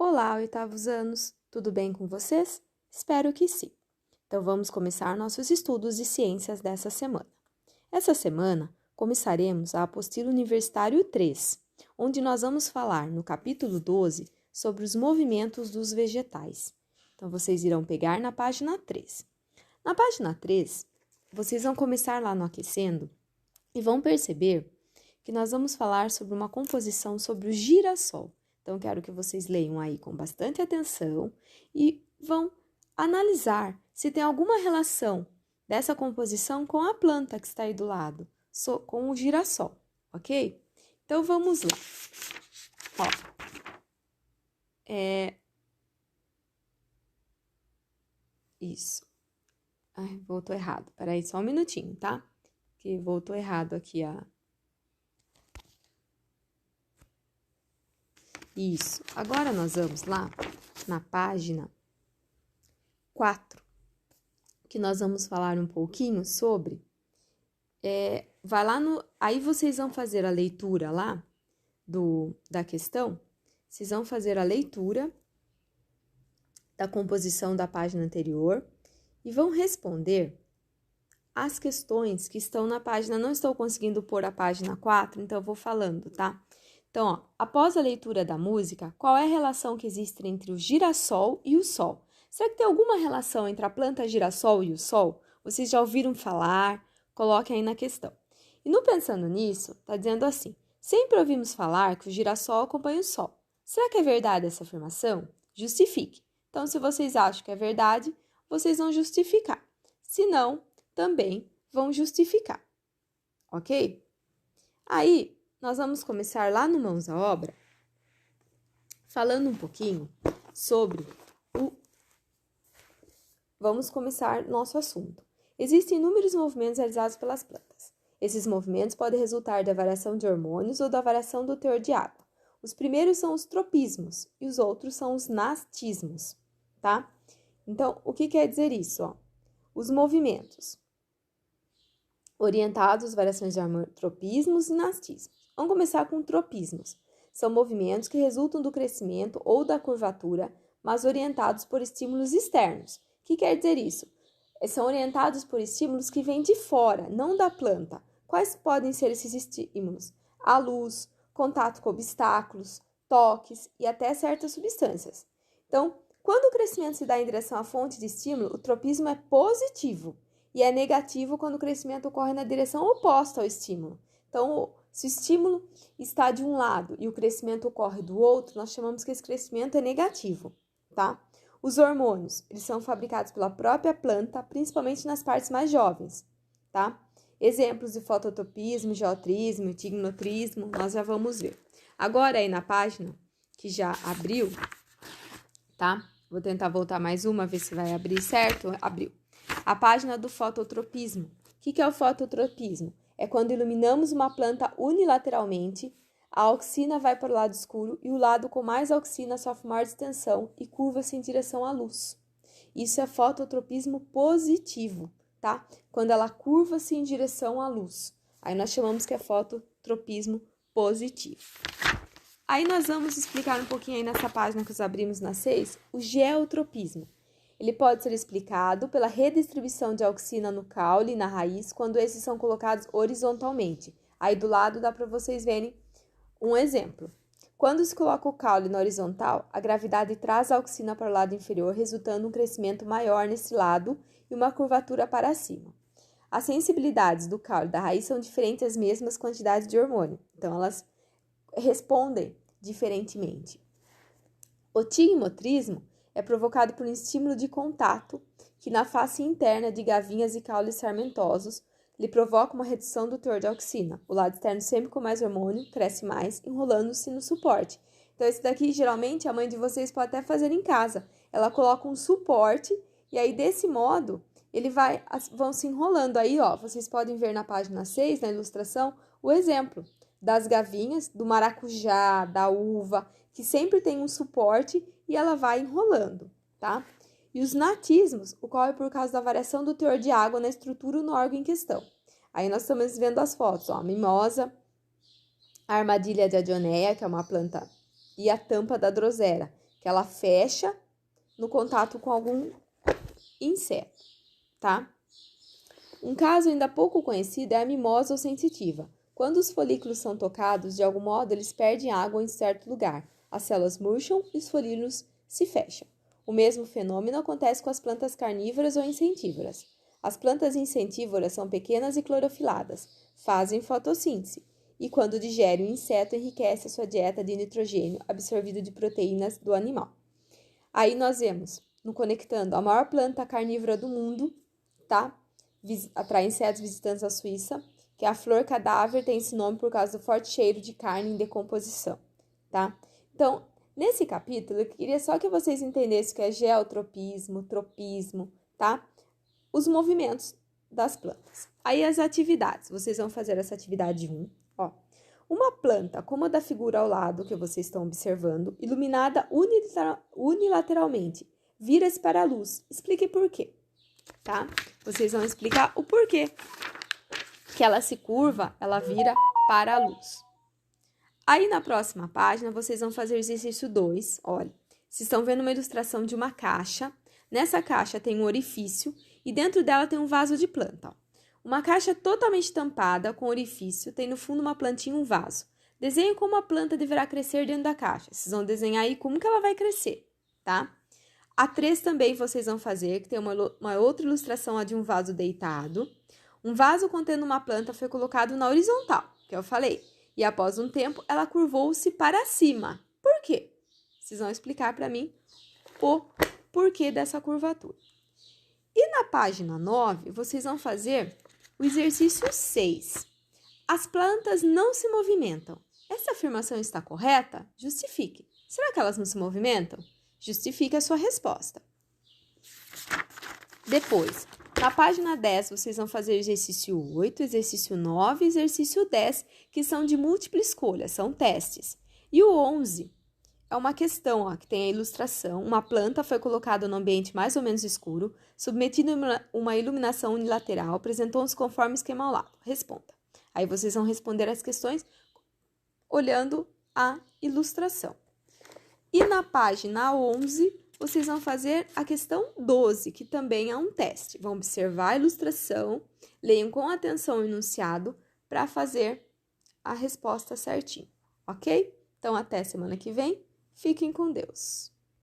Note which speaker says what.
Speaker 1: Olá, oitavos anos! Tudo bem com vocês? Espero que sim. Então vamos começar nossos estudos de ciências dessa semana. Essa semana começaremos a apostila universitário 3, onde nós vamos falar no capítulo 12 sobre os movimentos dos vegetais. Então vocês irão pegar na página 3. Na página 3, vocês vão começar lá no aquecendo e vão perceber que nós vamos falar sobre uma composição sobre o girassol. Então, quero que vocês leiam aí com bastante atenção e vão analisar se tem alguma relação dessa composição com a planta que está aí do lado, com o girassol, ok? Então, vamos lá. Isso. Ai, voltou errado. Peraí, só um minutinho, tá? Que voltou errado aqui Isso. Agora nós vamos lá na página 4, que nós vamos falar um pouquinho sobre... vai lá no... Aí vocês vão fazer a leitura lá da questão. Vocês vão fazer a leitura da composição da página anterior e vão responder as questões que estão na página. Não estou conseguindo pôr a página 4, então eu vou falando, tá? Então, após a leitura da música, qual é a relação que existe entre o girassol e o sol? Será que tem alguma relação entre a planta girassol e o sol? Vocês já ouviram falar? Coloquem aí na questão. E no Pensando Nisso, está dizendo assim: sempre ouvimos falar que o girassol acompanha o sol. Será que é verdade essa afirmação? Justifique. Então, se vocês acham que é verdade, vocês vão justificar. Se não, também vão justificar. Ok? Aí, nós vamos começar lá no Mãos à Obra, falando um pouquinho sobre Vamos começar nosso assunto. Existem inúmeros movimentos realizados pelas plantas. Esses movimentos podem resultar da variação de hormônios ou da variação do teor de água. Os primeiros são os tropismos e os outros são os nastismos, tá? Então, o que quer dizer isso? Os movimentos orientados, variações de tropismos e nastismos. Vamos começar com tropismos. São movimentos que resultam do crescimento ou da curvatura, mas orientados por estímulos externos. O que quer dizer isso? São orientados por estímulos que vêm de fora, não da planta. Quais podem ser esses estímulos? A luz, contato com obstáculos, toques e até certas substâncias. Então, quando o crescimento se dá em direção à fonte de estímulo, o tropismo é positivo. E é negativo quando o crescimento ocorre na direção oposta ao estímulo. Então, se o estímulo está de um lado e o crescimento ocorre do outro, nós chamamos que esse crescimento é negativo, tá? Os hormônios, eles são fabricados pela própria planta, principalmente nas partes mais jovens, tá? Exemplos de fototropismo, geotrismo e tignotrismo, nós já vamos ver. Agora, aí na página que já abriu, tá? Vou tentar voltar mais uma, ver se vai abrir certo. Abriu. A página do fototropismo. O que é o fototropismo? É quando iluminamos uma planta unilateralmente, a auxina vai para o lado escuro e o lado com mais auxina sofre maior distensão e curva-se em direção à luz. Isso é fototropismo positivo, tá? Quando ela curva-se em direção à luz. Aí nós chamamos que é fototropismo positivo. Aí nós vamos explicar um pouquinho aí nessa página que nós abrimos na 6, o geotropismo. Ele pode ser explicado pela redistribuição de auxina no caule e na raiz quando esses são colocados horizontalmente. Aí do lado dá para vocês verem um exemplo. Quando se coloca o caule na horizontal, a gravidade traz a auxina para o lado inferior, resultando um crescimento maior nesse lado e uma curvatura para cima. As sensibilidades do caule e da raiz são diferentes às mesmas quantidades de hormônio, então elas respondem diferentemente. O tigmotrismo é provocado por um estímulo de contato que na face interna de gavinhas e caules sarmentosos lhe provoca uma redução do teor de auxina. O lado externo sempre com mais hormônio cresce mais, enrolando-se no suporte. Então esse daqui geralmente a mãe de vocês pode até fazer em casa. Ela coloca um suporte e aí desse modo vão se enrolando. Aí vocês podem ver na página 6, na ilustração, o exemplo das gavinhas, do maracujá, da uva, que sempre tem um suporte e ela vai enrolando, tá? E os natismos ocorrem por causa da variação do teor de água na estrutura no órgão em questão. Aí nós estamos vendo as fotos, a mimosa, a armadilha de adioneia, que é uma planta, e a tampa da drosera, que ela fecha no contato com algum inseto, tá? Um caso ainda pouco conhecido é a mimosa ou sensitiva. Quando os folículos são tocados, de algum modo eles perdem água em certo lugar. As células murcham e os folículos se fecham. O mesmo fenômeno acontece com as plantas carnívoras ou insetívoras. As plantas insetívoras são pequenas e clorofiladas, fazem fotossíntese e, quando digerem o inseto, enriquece a sua dieta de nitrogênio absorvido de proteínas do animal. Aí nós vemos, no Conectando, a maior planta carnívora do mundo, tá? Atrai insetos visitantes à Suíça, que é a flor cadáver, tem esse nome por causa do forte cheiro de carne em decomposição, tá? Então, nesse capítulo, eu queria só que vocês entendessem o que é geotropismo, tropismo, tá? Os movimentos das plantas. Aí as atividades, vocês vão fazer essa atividade 1, ó. Uma planta, como a da figura ao lado que vocês estão observando, iluminada unilateralmente, vira-se para a luz. Explique por quê, tá? Vocês vão explicar o porquê que ela se curva, ela vira para a luz. Aí na próxima página, vocês vão fazer o exercício 2. Olha, vocês estão vendo uma ilustração de uma caixa. Nessa caixa tem um orifício e dentro dela tem um vaso de planta. Ó. Uma caixa totalmente tampada com orifício, tem no fundo uma plantinha e um vaso. Desenhe como a planta deverá crescer dentro da caixa. Vocês vão desenhar aí como que ela vai crescer, tá? A 3 também vocês vão fazer, que tem uma outra ilustração de um vaso deitado. Um vaso contendo uma planta foi colocado na horizontal, que eu falei. E após um tempo, ela curvou-se para cima. Por quê? Vocês vão explicar para mim o porquê dessa curvatura. E na página 9, vocês vão fazer o exercício 6. As plantas não se movimentam. Essa afirmação está correta? Justifique. Será que elas não se movimentam? Justifique a sua resposta. Depois, na página 10, vocês vão fazer o exercício 8, exercício 9 e exercício 10, que são de múltipla escolha, são testes. E o 11 é uma questão, ó, que tem a ilustração. Uma planta foi colocada no ambiente mais ou menos escuro, submetida a uma iluminação unilateral, apresentou-se conforme esquema ao lado. Responda. Aí vocês vão responder as questões olhando a ilustração. E na página 11, vocês vão fazer a questão 12, que também é um teste. Vão observar a ilustração, leiam com atenção o enunciado para fazer a resposta certinho, ok? Então, até semana que vem. Fiquem com Deus.